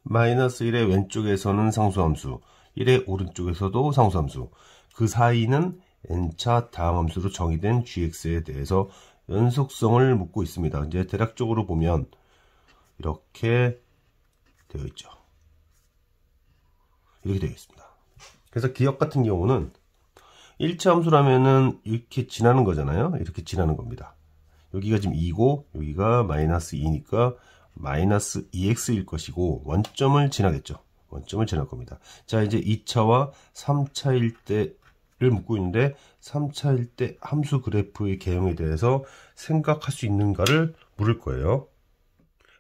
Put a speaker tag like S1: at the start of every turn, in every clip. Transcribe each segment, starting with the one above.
S1: 마이너스 1의 왼쪽에서는 상수함수, 1의 오른쪽에서도 상수함수, 그 사이는 n차 다항함수로 정의된 gx에 대해서 연속성을 묻고 있습니다. 이제 대략적으로 보면 이렇게 되어 있죠. 이렇게 되어 있습니다. 그래서 기억 같은 경우는 1차 함수라면은 이렇게 지나는 거잖아요. 이렇게 지나는 겁니다. 여기가 지금 2고 여기가 마이너스 2니까 마이너스 2x일 것이고 원점을 지나겠죠. 원점을 지날 겁니다. 자, 이제 2차와 3차일 때를 묻고 있는데 3차일 때 함수 그래프의 개형에 대해서 생각할 수 있는가를 물을 거예요.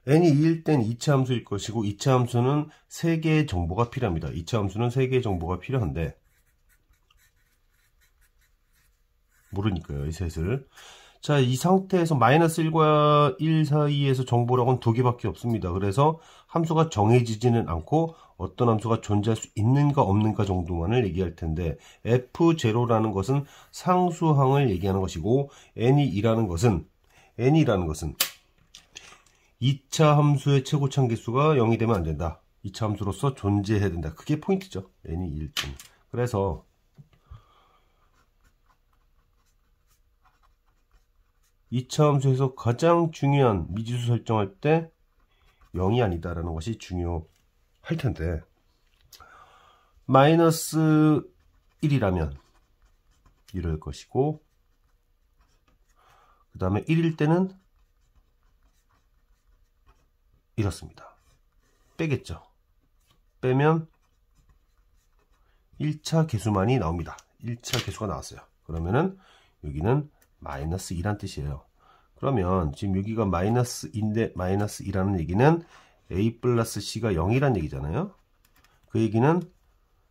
S1: n이 2일 땐 2차 함수일 것이고 2차 함수는 3개의 정보가 필요합니다. 2차 함수는 3개의 정보가 필요한데 모르니까요, 이 셋을. 자, 이 상태에서 마이너스 1과 1 사이에서 정보라고는 2개밖에 없습니다. 그래서 함수가 정해지지는 않고 어떤 함수가 존재할 수 있는가 없는가 정도만을 얘기할 텐데 f0라는 것은 상수항을 얘기하는 것이고 n이라는 것은 2차 함수의 최고 참개수가 0이 되면 안 된다. 2차 함수로서 존재해야 된다. 그게 포인트죠. n이 1일 때. 그래서 2차 함수에서 가장 중요한 미지수 설정할 때 0이 아니다라는 것이 중요할 텐데 마이너스 1이라면 이럴 것이고 그 다음에 1일 때는 이렇습니다. 빼겠죠. 빼면 1차 개수만이 나옵니다. 1차 개수가 나왔어요. 그러면은 여기는 마이너스 2란 뜻이에요. 그러면 지금 여기가 마이너스 2인데 마이너스 2라는 얘기는 a 플러스 c가 0이란 얘기잖아요. 그 얘기는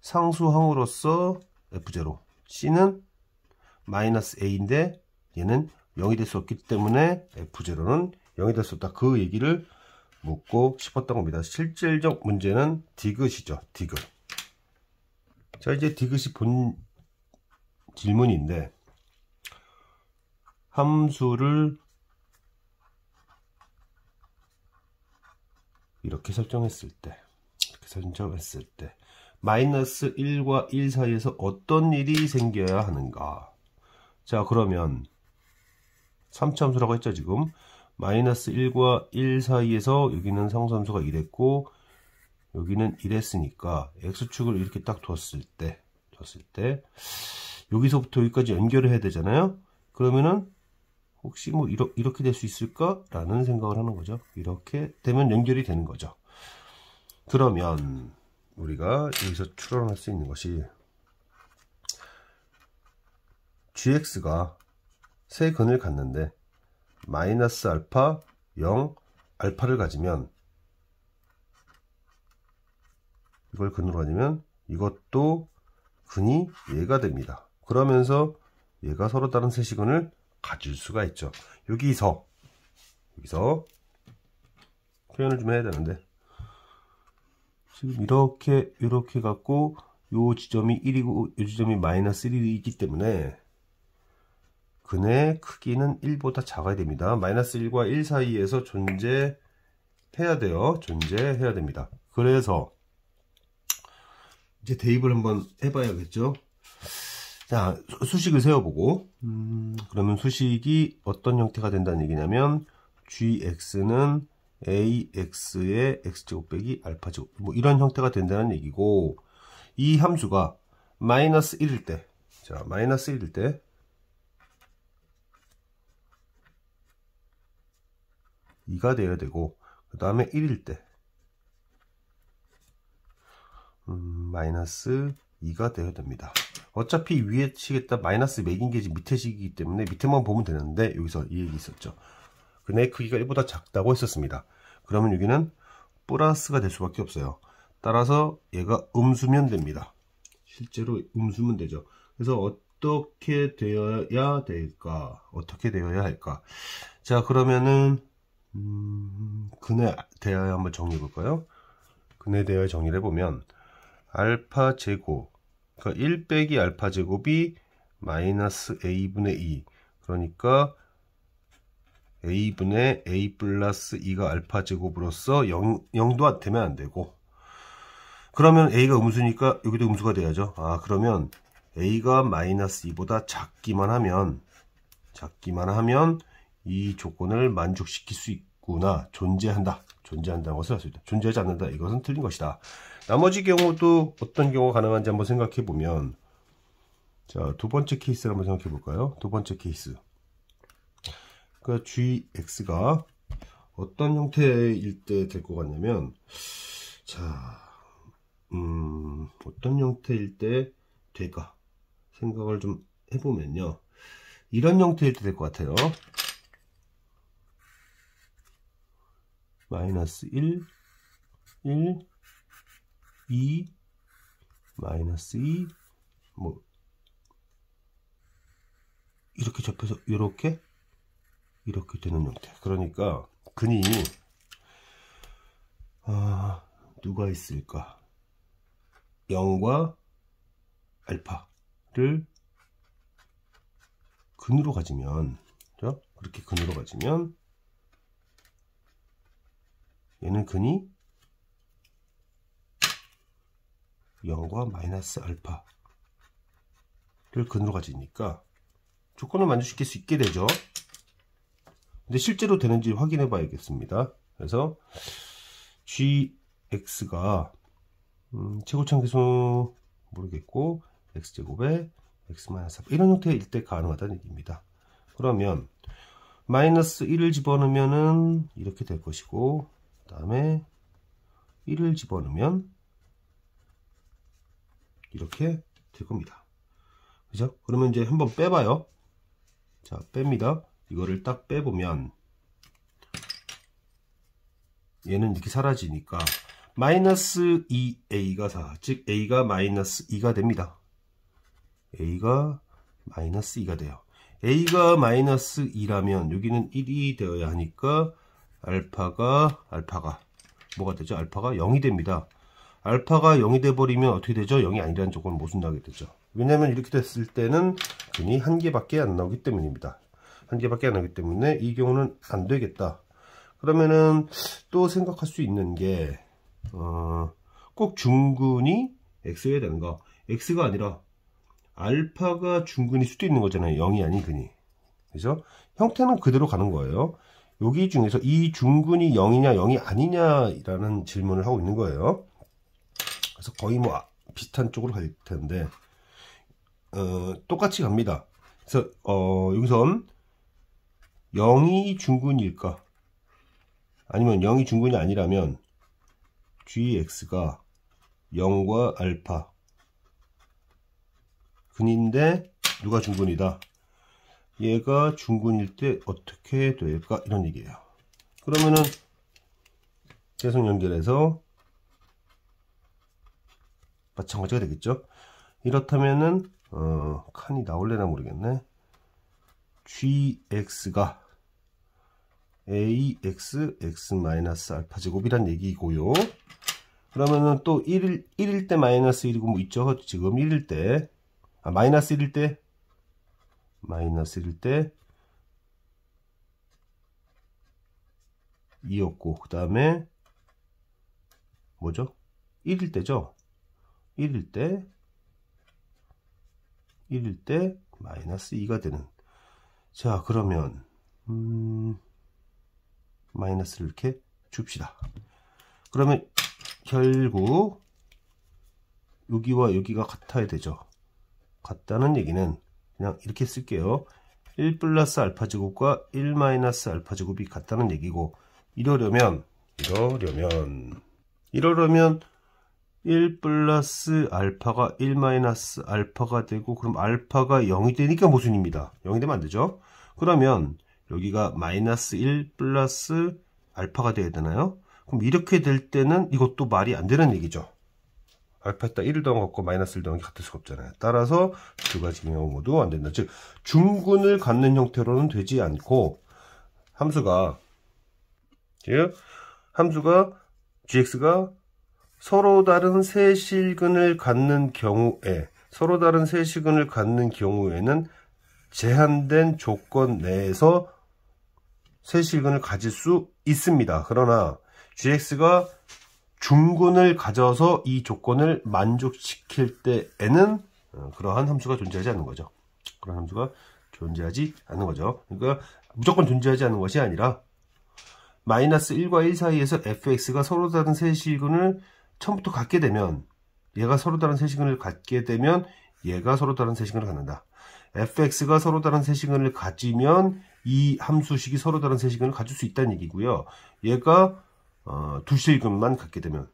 S1: 상수항으로서 f0, c는 마이너스 a인데 얘는 0이 될 수 없기 때문에 f0는 0이 될 수 없다. 그 얘기를 묻고 싶었던 겁니다. 실질적 문제는 디귿이죠. 디귿. 자, 이제 디귿이 본 질문인데 함수를 이렇게 설정했을 때 마이너스 1과 1 사이에서 어떤 일이 생겨야 하는가. 자, 그러면 3차 함수라고 했죠. 지금 마이너스 1과 1 사이에서 여기는 상수함수가 이랬고 여기는 이랬으니까 x축을 이렇게 딱 뒀을 때 여기서부터 여기까지 연결을 해야 되잖아요. 그러면은 혹시 뭐 이렇게 될 수 있을까? 라는 생각을 하는 거죠. 이렇게 되면 연결이 되는 거죠. 그러면 우리가 여기서 추론할 수 있는 것이 gx가 세 근을 갖는데 마이너스 알파, 0, 알파를 가지면 이걸 근으로 가지면 이것도 근이 얘가 됩니다. 그러면서 얘가 서로 다른 세시근을 가질 수가 있죠. 여기서 표현을 좀 해야 되는데 지금 이렇게 갖고 요 지점이 1이고 요 지점이 마이너스 1이기 때문에 근의 크기는 1보다 작아야 됩니다. 마이너스 1과 1 사이에서 존재해야 됩니다. 그래서 이제 대입을 한번 해봐야겠죠. 자, 수식을 세워보고 그러면 수식이 어떤 형태가 된다는 얘기냐면 gx는 ax의 x제곱 빼기 알파제곱 뭐 이런 형태가 된다는 얘기고 이 함수가 마이너스 1일 때 자, 마이너스 1일 때 이가 되어야 되고 그 다음에 1일 때 마이너스 2가 되어야 됩니다. 어차피 위에 식에다 마이너스 매긴 게 밑에 식이기 때문에 밑에만 보면 되는데 여기서 이 얘기 있었죠. 근의 크기가 1보다 작다고 했었습니다. 그러면 여기는 플러스가 될 수밖에 없어요. 따라서 얘가 음수면 됩니다. 실제로 음수면 되죠. 그래서 어떻게 되어야 될까? 어떻게 되어야 할까? 자, 그러면은 근의 대하에 한번 정리해 볼까요? 근의 대하에 정리를 해보면 알파 제곱 그러니까 1 빼기 알파 제곱이 마이너스 a분의 2 그러니까 a분의 a 플러스 2가 알파 제곱으로서 0도 되면 안 되고 그러면 a가 음수니까 여기도 음수가 돼야죠. 아, 그러면 a가 마이너스 2보다 작기만 하면 이 조건을 만족시킬 수 있구나. 존재한다는 것을 할 수 있다. 존재하지 않는다. 이것은 틀린 것이다. 나머지 경우도 어떤 경우가 가능한지 한번 생각해 보면, 자, 두 번째 케이스를 한번 생각해 볼까요? 두 번째 케이스. 그러니까 gx가 어떤 형태일 때 될 것 같냐면, 자, 어떤 형태일 때 될까? 생각을 좀 해보면요. 이런 형태일 때 될 것 같아요. 마이너스 1, 2, 마이너스 2, 뭐, 이렇게 접해서, 이렇게 되는 형태. 그러니까, 근이, 누가 있을까? 0과 알파를 근으로 가지면, 그렇죠? 그렇게 근으로 가지면, 얘는 근이 0과 마이너스 알파를 근으로 가지니까 조건을 만족시킬 수 있게 되죠. 근데 실제로 되는지 확인해 봐야겠습니다. 그래서 gx가 최고차함계수 모르겠고 x제곱에 x-4 이런 형태일 때 가능하다는 얘기입니다. 그러면 마이너스 1을 집어넣으면은 이렇게 될 것이고, 그 다음에 1을 집어넣으면 이렇게 될 겁니다. 그죠? 그러면 이제 한번 빼봐요. 자, 뺍니다. 이거를 딱 빼보면 얘는 이렇게 사라지니까 마이너스 2a가 4, 즉 a가 마이너스 2가 됩니다. a가 마이너스 2가 돼요. a가 마이너스 2라면 여기는 1이 되어야 하니까 알파가 뭐가 되죠? 알파가 0이 됩니다. 알파가 0이 돼버리면 어떻게 되죠? 0이 아니라는 조건을 모순하게 되죠. 왜냐면 이렇게 됐을 때는 근이 한 개밖에 안 나오기 때문입니다. 한 개밖에 안 나오기 때문에 이 경우는 안 되겠다. 그러면은 또 생각할 수 있는 게 꼭 중근이 x여야 되는 거. x가 아니라 알파가 중근일 수도 있는 거잖아요. 0이 아닌 근이. 그죠? 형태는 그대로 가는 거예요. 여기 중에서 이 중근이 0이냐 0이 아니냐라는 질문을 하고 있는 거예요. 그래서 거의 뭐 비슷한 쪽으로 갈 텐데 똑같이 갑니다. 그래서 여기선 0이 중근일까? 아니면 0이 중근이 아니라면 gx가 0과 알파 근인데 누가 중근이다? 얘가 중근일 때 어떻게 될까? 이런 얘기예요. 그러면은 계속 연결해서 마찬가지가 되겠죠. 이렇다면은 칸이 나올래나 모르겠네. gx가 ax x-알파 제곱이란 얘기고요. 그러면은 또 1일 때 마이너스 1이고 뭐 있죠. 지금 1일 때 마이너스 1일 때 2였고, 그 다음에 뭐죠? 1일 때죠. 1일 때 마이너스 2가 되는. 자, 그러면 마이너스를 이렇게 줍시다. 그러면 결국 여기와 여기가 같아야 되죠. 같다는 얘기는 그냥 이렇게 쓸게요. 1 플러스 알파 제곱과 1 마이너스 알파 제곱이 같다는 얘기고, 이러려면 1 플러스 알파가 1 마이너스 알파가 되고, 그럼 알파가 0이 되니까 모순입니다. 0이 되면 안 되죠. 그러면 여기가 마이너스 1 플러스 알파가 돼야 되나요? 그럼 이렇게 될 때는 이것도 말이 안 되는 얘기죠. 알파에다 1을 더한 것과 마이너스를 더한 게 같을 수가 없잖아요. 따라서 두 가지 경우 모두 안 된다. 즉 중근을 갖는 형태로는 되지 않고, 함수가 gx가 서로 다른 세실근을 갖는 경우에는 제한된 조건 내에서 세실근을 가질 수 있습니다. 그러나 gx가 중근을 가져서 이 조건을 만족시킬 때에는 그러한 함수가 존재하지 않는 거죠. 그런 함수가 존재하지 않는 거죠. 그러니까 무조건 존재하지 않는 것이 아니라 마이너스 1과 1 사이에서 fx가 서로 다른 세시근을 처음부터 갖게 되면 얘가 서로 다른 세시근을 갖게 되면 얘가 서로 다른 세시근을 갖는다. fx가 서로 다른 세시근을 가지면 이 함수식이 서로 다른 세시근을 가질 수 있다는 얘기고요. 얘가 두 세시근만 갖게 되면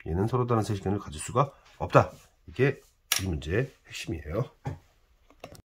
S1: 얘는 서로 다른 세시근을 가질 수가 없다. 이게 이 문제의 핵심이에요.